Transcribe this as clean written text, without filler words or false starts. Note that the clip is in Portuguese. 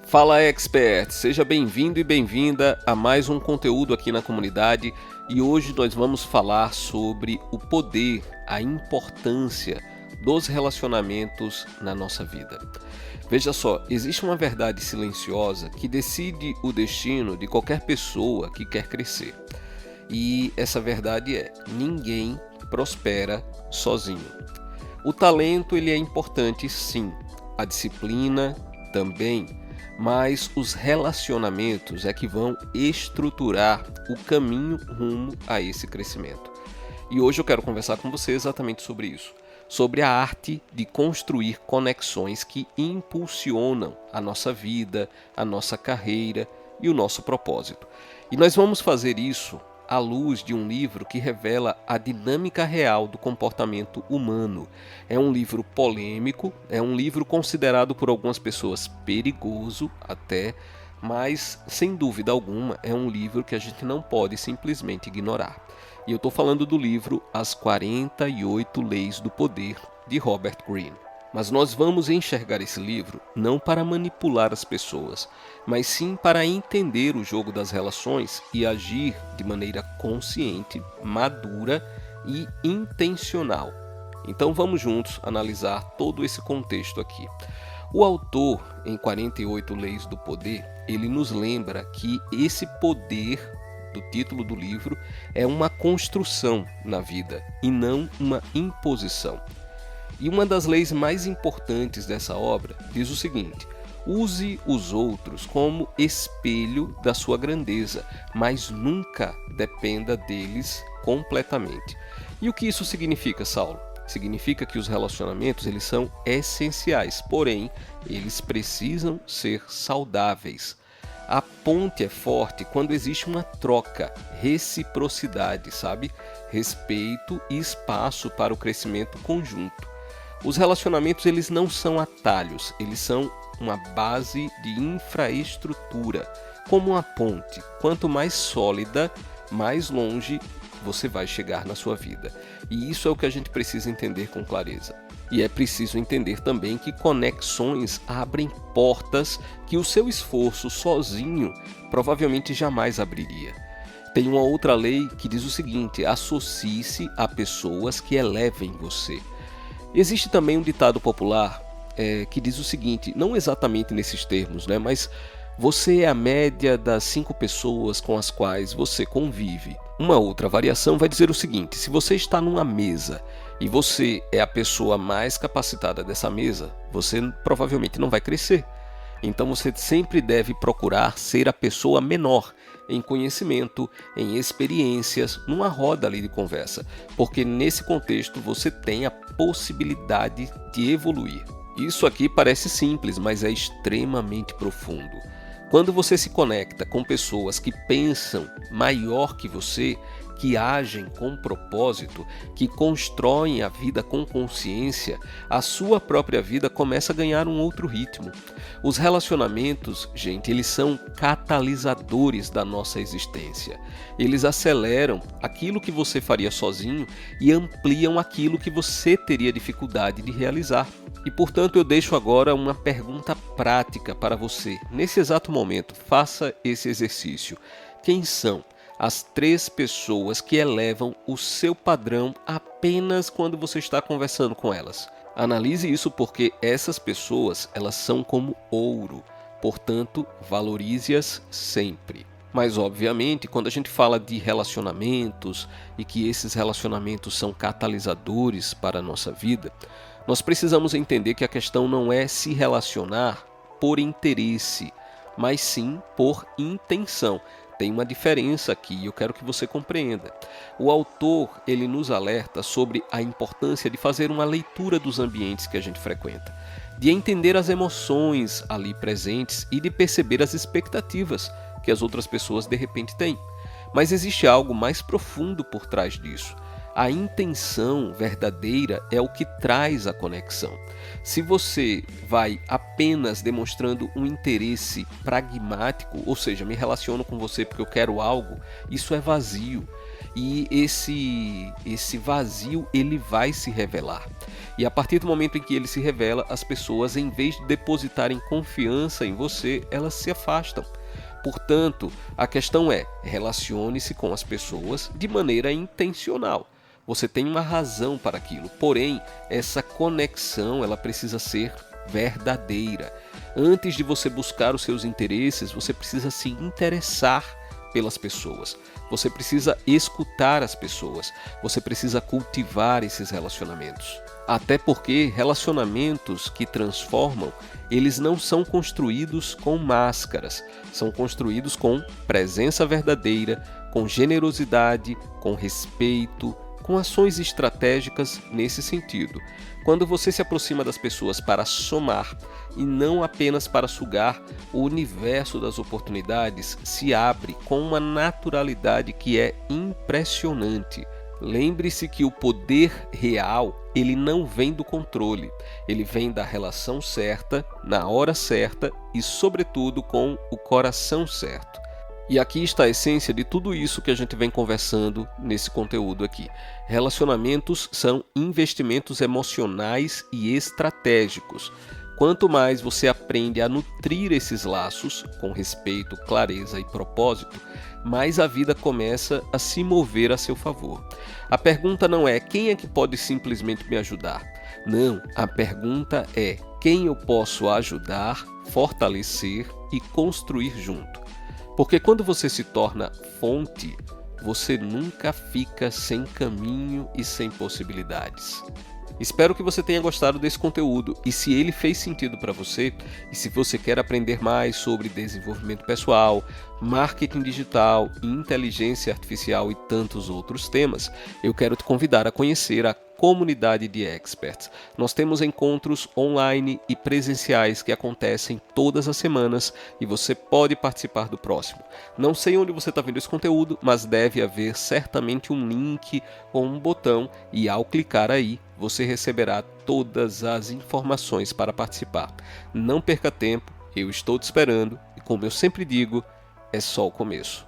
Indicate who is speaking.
Speaker 1: Fala Expert, seja bem-vindo e bem-vinda a mais um conteúdo aqui na comunidade e hoje nós vamos falar sobre o poder, a importância dos relacionamentos na nossa vida. Veja só, existe uma verdade silenciosa que decide o destino de qualquer pessoa que quer crescer. E essa verdade é: ninguém prospera sozinho. O talento ele é importante sim, a disciplina também, mas os relacionamentos é que vão estruturar o caminho rumo a esse crescimento. E hoje eu quero conversar com você exatamente sobre isso, sobre a arte de construir conexões que impulsionam a nossa vida, a nossa carreira e o nosso propósito. E nós vamos fazer isso à luz de um livro que revela a dinâmica real do comportamento humano. É um livro polêmico, é um livro considerado por algumas pessoas perigoso até, mas sem dúvida alguma é um livro que a gente não pode simplesmente ignorar. E eu estou falando do livro As 48 Leis do Poder, de Robert Greene. Mas nós vamos enxergar esse livro não para manipular as pessoas, mas sim para entender o jogo das relações e agir de maneira consciente, madura e intencional. Então vamos juntos analisar todo esse contexto aqui. O autor, em 48 Leis do Poder, ele nos lembra que esse poder do título do livro é uma construção na vida e não uma imposição. E uma das leis mais importantes dessa obra diz o seguinte: use os outros como espelho da sua grandeza, mas nunca dependa deles completamente. E o que isso significa, Saulo? Significa que os relacionamentos eles são essenciais, porém, eles precisam ser saudáveis. A ponte é forte quando existe uma troca, reciprocidade, sabe? Respeito e espaço para o crescimento conjunto. Os relacionamentos eles não são atalhos, eles são uma base de infraestrutura, como uma ponte. Quanto mais sólida, mais longe você vai chegar na sua vida. E isso é o que a gente precisa entender com clareza. E é preciso entender também que conexões abrem portas que o seu esforço sozinho provavelmente jamais abriria. Tem uma outra lei que diz o seguinte: associe-se a pessoas que elevem você. Existe também um ditado popular que diz o seguinte, não exatamente nesses termos, mas você é a média das 5 pessoas com as quais você convive. Uma outra variação vai dizer o seguinte: se você está numa mesa e você é a pessoa mais capacitada dessa mesa, você provavelmente não vai crescer. Então você sempre deve procurar ser a pessoa menor em conhecimento, em experiências, numa roda ali de conversa, porque nesse contexto você tem a possibilidade de evoluir. Isso aqui parece simples, mas é extremamente profundo. Quando você se conecta com pessoas que pensam maior que você, que agem com propósito, que constroem a vida com consciência, a sua própria vida começa a ganhar um outro ritmo. Os relacionamentos, gente, eles são catalisadores da nossa existência. Eles aceleram aquilo que você faria sozinho e ampliam aquilo que você teria dificuldade de realizar. E, portanto, eu deixo agora uma pergunta prática para você. Nesse exato momento, faça esse exercício. Quem são as 3 pessoas que elevam o seu padrão apenas quando você está conversando com elas? Analise isso, porque essas pessoas, elas são como ouro. Portanto, valorize-as sempre. Mas, obviamente, quando a gente fala de relacionamentos e que esses relacionamentos são catalisadores para a nossa vida, nós precisamos entender que a questão não é se relacionar por interesse, mas sim por intenção. Tem uma diferença aqui e eu quero que você compreenda. O autor, ele nos alerta sobre a importância de fazer uma leitura dos ambientes que a gente frequenta, de entender as emoções ali presentes e de perceber as expectativas que as outras pessoas de repente têm. Mas existe algo mais profundo por trás disso. A intenção verdadeira é o que traz a conexão. Se você vai apenas demonstrando um interesse pragmático, ou seja, me relaciono com você porque eu quero algo, isso é vazio. E esse vazio ele vai se revelar. E a partir do momento em que ele se revela, as pessoas, em vez de depositarem confiança em você, elas se afastam. Portanto, a questão é: relacione-se com as pessoas de maneira intencional. Você tem uma razão para aquilo, porém, essa conexão ela precisa ser verdadeira. Antes de você buscar os seus interesses, você precisa se interessar pelas pessoas. Você precisa escutar as pessoas. Você precisa cultivar esses relacionamentos. Até porque relacionamentos que transformam, eles não são construídos com máscaras, são construídos com presença verdadeira, com generosidade, com respeito, com ações estratégicas nesse sentido. Quando você se aproxima das pessoas para somar e não apenas para sugar, o universo das oportunidades se abre com uma naturalidade que é impressionante. Lembre-se que o poder real, ele não vem do controle, ele vem da relação certa, na hora certa e, sobretudo, com o coração certo. E aqui está a essência de tudo isso que a gente vem conversando nesse conteúdo aqui. Relacionamentos são investimentos emocionais e estratégicos. Quanto mais você aprende a nutrir esses laços, com respeito, clareza e propósito, mais a vida começa a se mover a seu favor. A pergunta não é quem é que pode simplesmente me ajudar. Não, a pergunta é quem eu posso ajudar, fortalecer e construir junto. Porque quando você se torna fonte, você nunca fica sem caminho e sem possibilidades. Espero que você tenha gostado desse conteúdo e se ele fez sentido para você e se você quer aprender mais sobre desenvolvimento pessoal, marketing digital, inteligência artificial e tantos outros temas, eu quero te convidar a conhecer a comunidade de experts. Nós temos encontros online e presenciais que acontecem todas as semanas e você pode participar do próximo. Não sei onde você está vendo esse conteúdo, mas deve haver certamente um link ou um botão e ao clicar aí, você receberá todas as informações para participar. Não perca tempo, eu estou te esperando e como eu sempre digo, é só o começo.